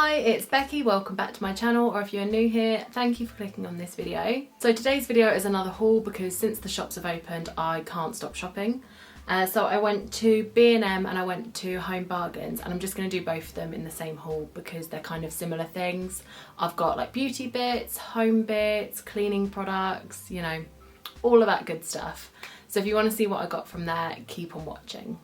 Hi, it's Becky, welcome back to my channel, or if you're new here, thank you for clicking on this video. So today's video is another haul because since the shops have opened, I can't stop shopping. So I went to B&M and I went to Home Bargains, and I'm just going to do both of them in the same haul because they're kind of similar things. I've got like beauty bits, home bits, cleaning products, you know, all of that good stuff. So if you want to see what I got from there, keep on watching.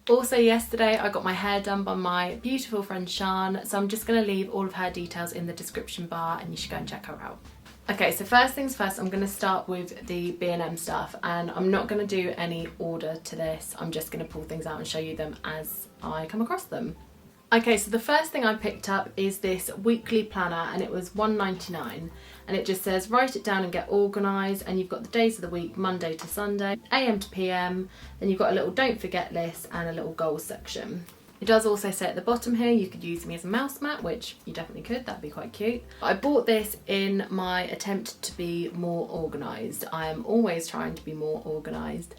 Also yesterday I got my hair done by my beautiful friend Shan, so I'm just going to leave all of her details in the description bar and you should go and check her out. Okay, so first things first, I'm going to start with the B&M stuff, and I'm not going to do any order to this, I'm just going to pull things out and show you them as I come across them. Okay, so the first thing I picked up is this weekly planner, and it was £1.99, and it just says write it down and get organised, and you've got the days of the week, Monday to Sunday, AM to PM, then you've got a little don't forget list and a little goals section. It does also say at the bottom here you could use me as a mouse mat, which you definitely could, that'd be quite cute. I bought this in my attempt to be more organised. I am always trying to be more organised.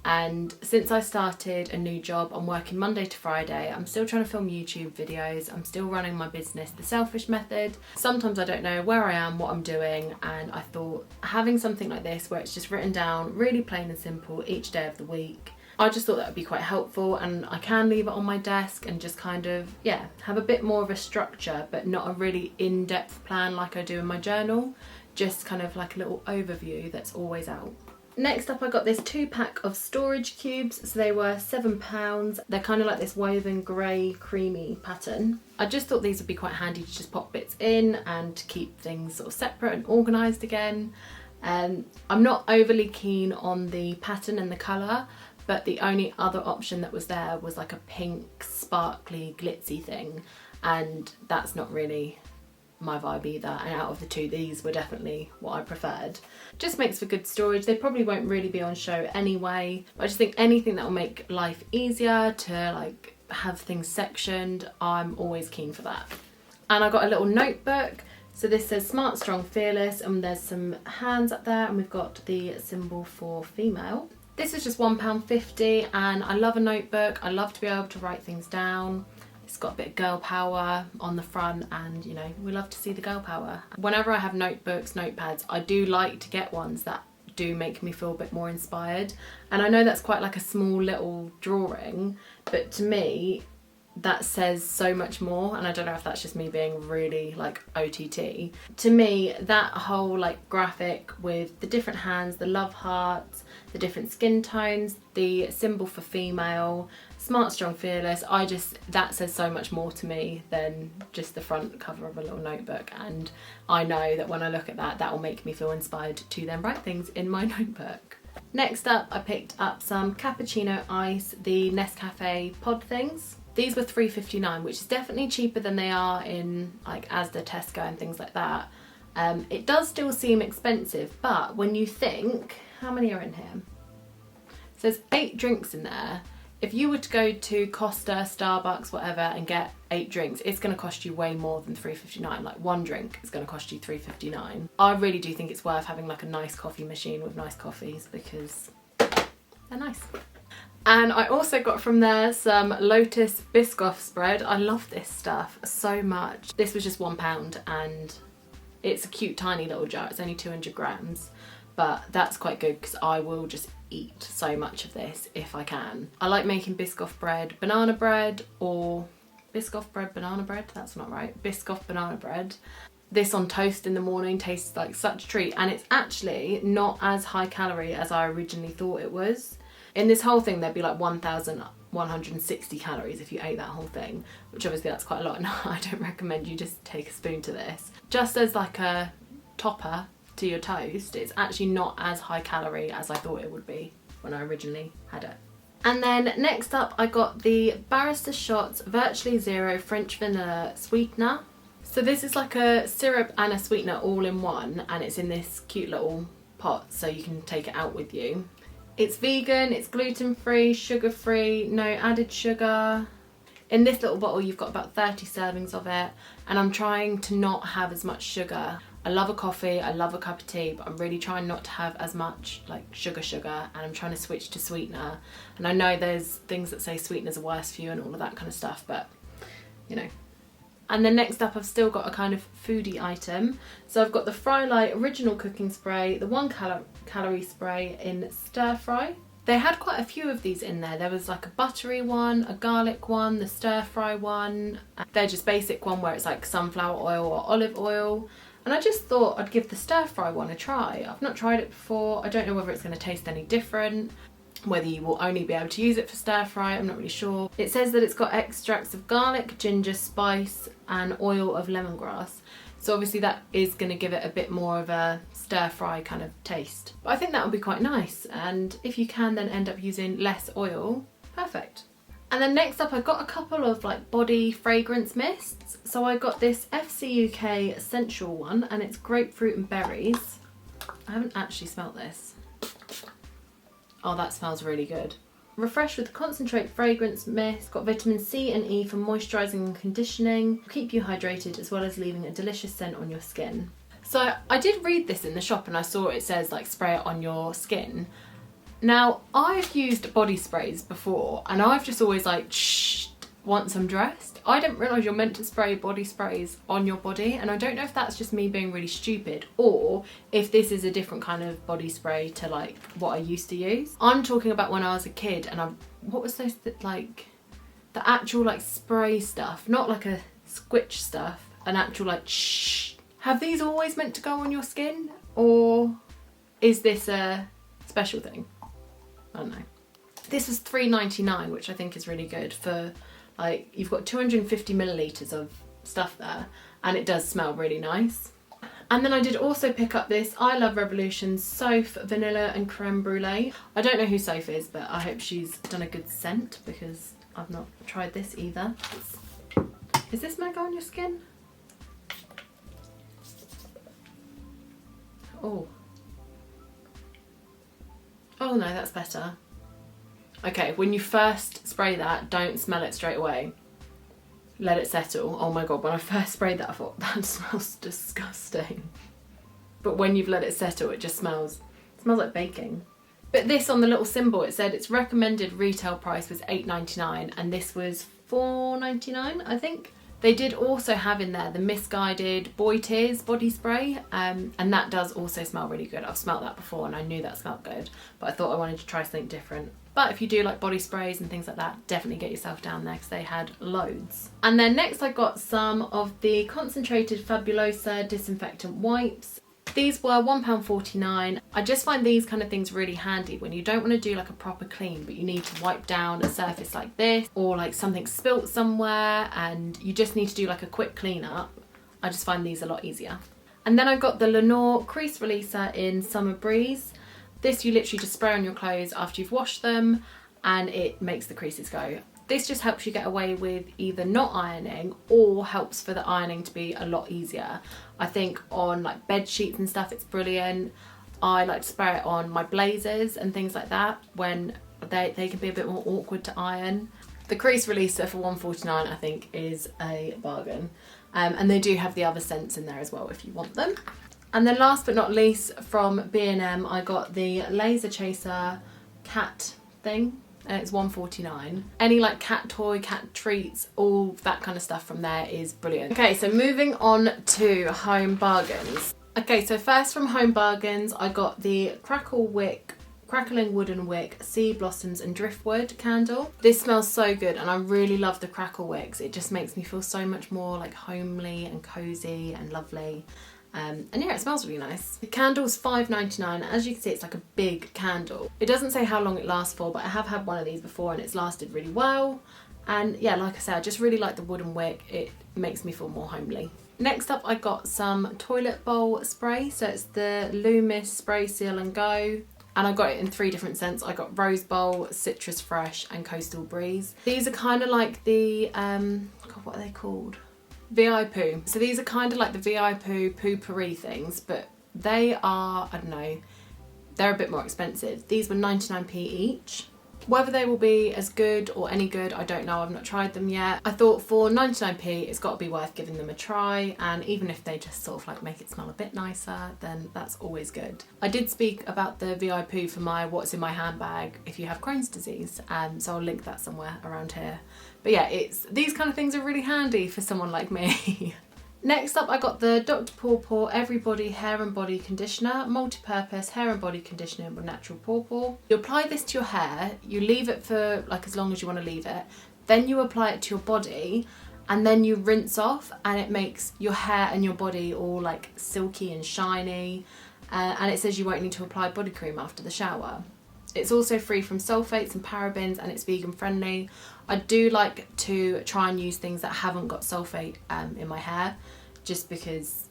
And since I started a new job, I'm working Monday to Friday. I'm still trying to film YouTube videos. I'm still running my business the selfish method. Sometimes I don't know where I am, what I'm doing, and I thought having something like this where it's just written down really plain and simple each day of the week, I just thought that would be quite helpful, and I can leave it on my desk and just kind of, yeah, have a bit more of a structure, but not a really in-depth plan like I do in my journal, just kind of like a little overview that's always out. Next up I got this 2-pack of storage cubes, so they were £7. They're kind of like this woven grey creamy pattern. I just thought these would be quite handy to just pop bits in and to keep things sort of separate and organised again. I'm not overly keen on the pattern and the colour, but the only other option that was there was like a pink sparkly glitzy thing, and that's not really my vibe either, and out of the two these were definitely what I preferred. Just makes for good storage. They probably won't really be on show anyway, but I just think anything that will make life easier to like have things sectioned, I'm always keen for that. And I got a little notebook. So this says Smart, Strong, Fearless, and there's some hands up there, and we've got the symbol for female. This is just £1.50, and I love a notebook. I love to be able to write things down. It's got a bit of girl power on the front, and you know, we love to see the girl power. Whenever I have notebooks, notepads, I do like to get ones that do make me feel a bit more inspired. And I know that's quite like a small little drawing, but to me, that says so much more, and I don't know if that's just me being really like OTT. To me, that whole like graphic with the different hands, the love hearts, the different skin tones, the symbol for female, Smart, Strong, Fearless, that says so much more to me than just the front cover of a little notebook, and I know that when I look at that, that will make me feel inspired to then write things in my notebook. Next up, I picked up some cappuccino ice, the Nescafe pod things. These were £3.59, which is definitely cheaper than they are in like Asda, Tesco and things like that. It does still seem expensive, but when you think, how many are in here? So there's 8 drinks in there. If you were to go to Costa, Starbucks, whatever, and get 8 drinks, it's going to cost you way more than £3.59. Like one drink is going to cost you £3.59. I really do think it's worth having like a nice coffee machine with nice coffees because they're nice. And I also got from there some Lotus Biscoff spread. I love this stuff so much. This was just £1, and it's a cute tiny little jar. It's only 200 grams, but that's quite good because I will just eat so much of this if I can. I like making Biscoff bread, banana bread, or Biscoff bread, banana bread. That's not right. Biscoff banana bread. This on toast in the morning tastes like such a treat, and it's actually not as high calorie as I originally thought it was. In this whole thing there'd be like 1,160 calories if you ate that whole thing, which obviously that's quite a lot, and I don't recommend you just take a spoon to this. Just as like a topper to your toast, it's actually not as high calorie as I thought it would be when I originally had it. And then next up I got the Barrister Shots Virtually Zero French Vanilla Sweetener. So this is like a syrup and a sweetener all in one, and it's in this cute little pot so you can take it out with you. It's vegan, it's gluten-free, sugar-free, no added sugar. In this little bottle you've got about 30 servings of it, and I'm trying to not have as much sugar. I love a coffee, I love a cup of tea, but I'm really trying not to have as much like sugar, and I'm trying to switch to sweetener. And I know there's things that say sweeteners are worse for you and all of that kind of stuff, but you know, And then next up I've still got a kind of foodie item. So I've got the Fry Light Original Cooking Spray, the 1 calorie spray in stir fry. They had quite a few of these in there. There was like a buttery one, a garlic one, the stir fry one. They're just basic one where it's like sunflower oil or olive oil. And I just thought I'd give the stir fry one a try. I've not tried it before. I don't know whether it's going to taste any different, whether you will only be able to use it for stir fry, I'm not really sure. It says that it's got extracts of garlic, ginger, spice and oil of lemongrass. So obviously that is going to give it a bit more of a stir fry kind of taste. But I think that would be quite nice, and if you can then end up using less oil, perfect. And then next up I got a couple of like body fragrance mists. So I got this FC UK Essential one and it's grapefruit and berries. I haven't actually smelt this. Oh, that smells really good. Refresh with concentrate fragrance mist. Got vitamin C and E for moisturising and conditioning. Keep you hydrated as well as leaving a delicious scent on your skin. So I did read this in the shop and I saw it says like spray it on your skin. Now I've used body sprays before and I've just always like shh once I'm dressed. I didn't realise you're meant to spray body sprays on your body, and I don't know if that's just me being really stupid or if this is a different kind of body spray to like what I used to use. I'm talking about when I was a kid and what was those like the actual like spray stuff, not like a squitch stuff, an actual like shh. Have these always meant to go on your skin, or is this a special thing? I don't know. This was £3.99, which I think is really good for like, you've got 250 millilitres of stuff there and it does smell really nice. And then I did also pick up this I Love Revolution's Soph Vanilla and Creme Brulee. I don't know who Soph is, but I hope she's done a good scent because I've not tried this either. Is this meant to go on your skin? Oh. Oh no, that's better. Okay, when you first spray that, don't smell it straight away. Let it settle. Oh my god, when I first sprayed that I thought, that smells disgusting. But when you've let it settle, it just smells like baking. But this, on the little symbol, it said its recommended retail price was £8.99 and this was £4.99, I think. They did also have in there the Misguided Boy Tears body spray, and that does also smell really good. I've smelled that before and I knew that smelled good, but I thought I wanted to try something different. But if you do like body sprays and things like that, definitely get yourself down there because they had loads. And then next I got some of the Concentrated Fabulosa Disinfectant Wipes. These were £1.49. I just find these kind of things really handy when you don't want to do like a proper clean, but you need to wipe down a surface like this, or like something spilt somewhere and you just need to do like a quick clean up. I just find these a lot easier. And then I got the Lenore Crease Releaser in Summer Breeze. This you literally just spray on your clothes after you've washed them and it makes the creases go. This just helps you get away with either not ironing or helps for the ironing to be a lot easier. I think on like bed sheets and stuff it's brilliant. I like to spray it on my blazers and things like that when they can be a bit more awkward to iron. The crease releaser for £1.49 I think is a bargain. And they do have the other scents in there as well if you want them. And then last but not least from B&M I got the Laser Chaser cat thing. And it's £1.49. Any like cat toy, cat treats, all that kind of stuff from there is brilliant. Okay, so moving on to Home Bargains. Okay, so first from Home Bargains, I got the Crackling Wooden Wick Sea Blossoms and Driftwood candle. This smells so good and I really love the crackle wicks. It just makes me feel so much more like homely and cozy and lovely. And yeah, it smells really nice. The candle's £5.99. As you can see, it's like a big candle. It doesn't say how long it lasts for, but I have had one of these before and it's lasted really well. And yeah, like I said, I just really like the wooden wick. It makes me feel more homely. Next up, I got some toilet bowl spray. So it's the Loomis Spray Seal and Go. And I got it in 3 different scents. I got Rose Bowl, Citrus Fresh and Coastal Breeze. These are kind of like the, God, what are they called? VI Poo. So these are kind of like the VI Poo Poo-Pourri things, but they are, I don't know, they're a bit more expensive. These were 99p each. Whether they will be as good or any good, I don't know, I've not tried them yet. I thought for 99p it's got to be worth giving them a try, and even if they just sort of like make it smell a bit nicer, then that's always good. I did speak about the VI poo for my what's in my handbag if you have Crohn's disease, so I'll link that somewhere around here. But yeah, these kind of things are really handy for someone like me. Next up, I got the Dr. Pawpaw Everybody Hair and Body Conditioner, multi-purpose hair and body conditioner with natural pawpaw. You apply this to your hair, you leave it for like as long as you want to leave it, then you apply it to your body, and then you rinse off, and it makes your hair and your body all like silky and shiny, and it says you won't need to apply body cream after the shower. It's also free from sulfates and parabens, and it's vegan friendly. I do like to try and use things that haven't got sulfate in my hair, just because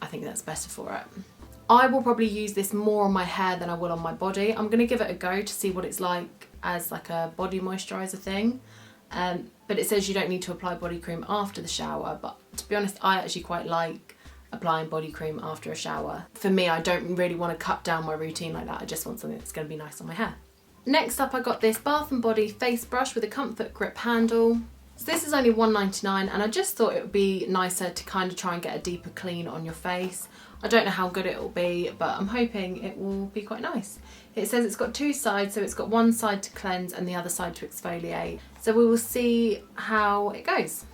I think that's better for it. I will probably use this more on my hair than I will on my body. I'm going to give it a go to see what it's like as like a body moisturiser thing. But it says you don't need to apply body cream after the shower, but to be honest, I actually quite like applying body cream after a shower. For me, I don't really want to cut down my routine like that. I just want something that's going to be nice on my hair. Next up, I got this Bath & Body face brush with a comfort grip handle. So this is only £1.99, and I just thought it would be nicer to kind of try and get a deeper clean on your face. I don't know how good it will be, but I'm hoping it will be quite nice. It says it's got two sides, so it's got one side to cleanse and the other side to exfoliate. So we will see how it goes.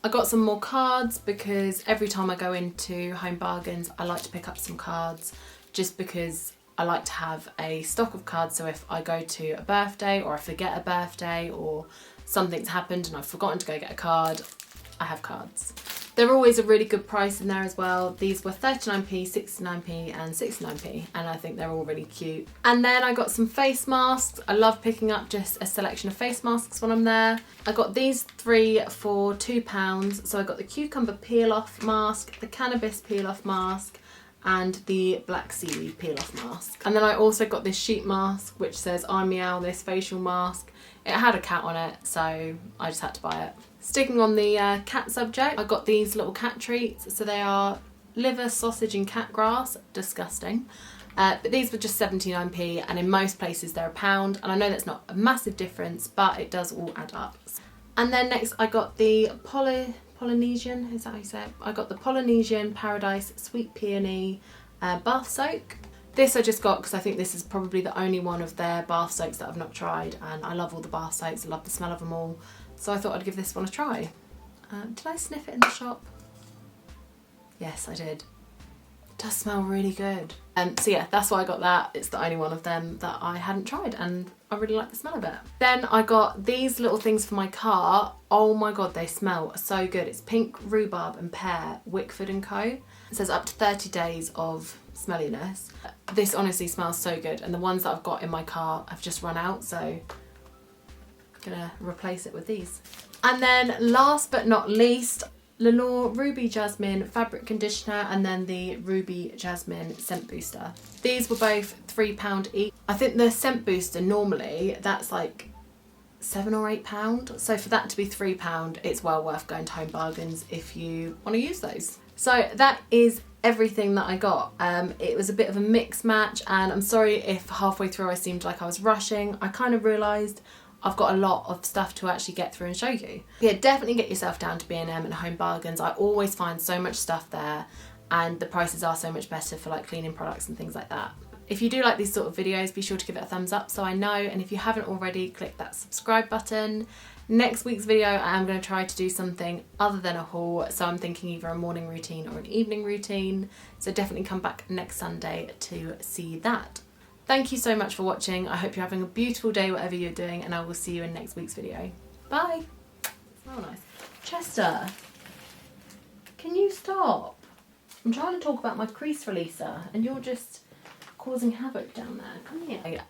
I got some more cards because every time I go into Home Bargains, I like to pick up some cards just because I like to have a stock of cards. So if I go to a birthday, or I forget a birthday, or something's happened and I've forgotten to go get a card, I have cards. They're always a really good price in there as well. These were 39p, 69p and 69p, and I think they're all really cute. And then I got some face masks. I love picking up just a selection of face masks when I'm there. I got these three for £2. So I got the cucumber peel off mask, the cannabis peel off mask, and the black seaweed peel off mask. And then I also got this sheet mask which says I meow, this facial mask. It had a cat on it, so I just had to buy it. Sticking on the cat subject, I got these little cat treats. So they are liver, sausage and cat grass. Disgusting. But these were just 79p, and in most places they're £1. And I know that's not a massive difference, but it does all add up. And then next I got the Polynesian, is that how you say it? I got the Polynesian Paradise Sweet Peony bath soak. This I just got because I think this is probably the only one of their bath soaks that I've not tried, and I love all the bath soaks, I love the smell of them all, so I thought I'd give this one a try. Did I sniff it in the shop? Yes, I did. It does smell really good. So yeah, that's why I got that. It's the only one of them that I hadn't tried, and I really like the smell of it. Then I got these little things for my car. Oh my god, they smell so good. It's pink rhubarb and pear, Wickford & Co. It says up to 30 days of smelliness. This honestly smells so good, and the ones that I've got in my car have just run out, so I'm gonna replace it with these. And then last but not least, Lenore Ruby Jasmine fabric conditioner, and then the Ruby Jasmine scent booster. These were both £3 each. I think the scent booster normally that's like £7 or £8, so for that to be £3, it's well worth going to Home Bargains if you want to use those. So that is everything that I got. It was a bit of a mix match, and I'm sorry if halfway through I seemed like I was rushing. I kind of realised I've got a lot of stuff to actually get through and show you. Yeah, definitely get yourself down to B&M and Home Bargains. I always find so much stuff there, and the prices are so much better for like cleaning products and things like that. If you do like these sort of videos, be sure to give it a thumbs up so I know, and if you haven't already, click that subscribe button. Next week's video I am going to try to do something other than a haul, so I'm thinking either a morning routine or an evening routine, so definitely come back next Sunday to see that. Thank you so much for watching. I hope you're having a beautiful day whatever you're doing, and I will see you in next week's video. Bye! Smell nice. Chester, can you stop? I'm trying to talk about my crease releaser and you're just causing havoc down there. Come here.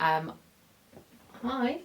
Hi.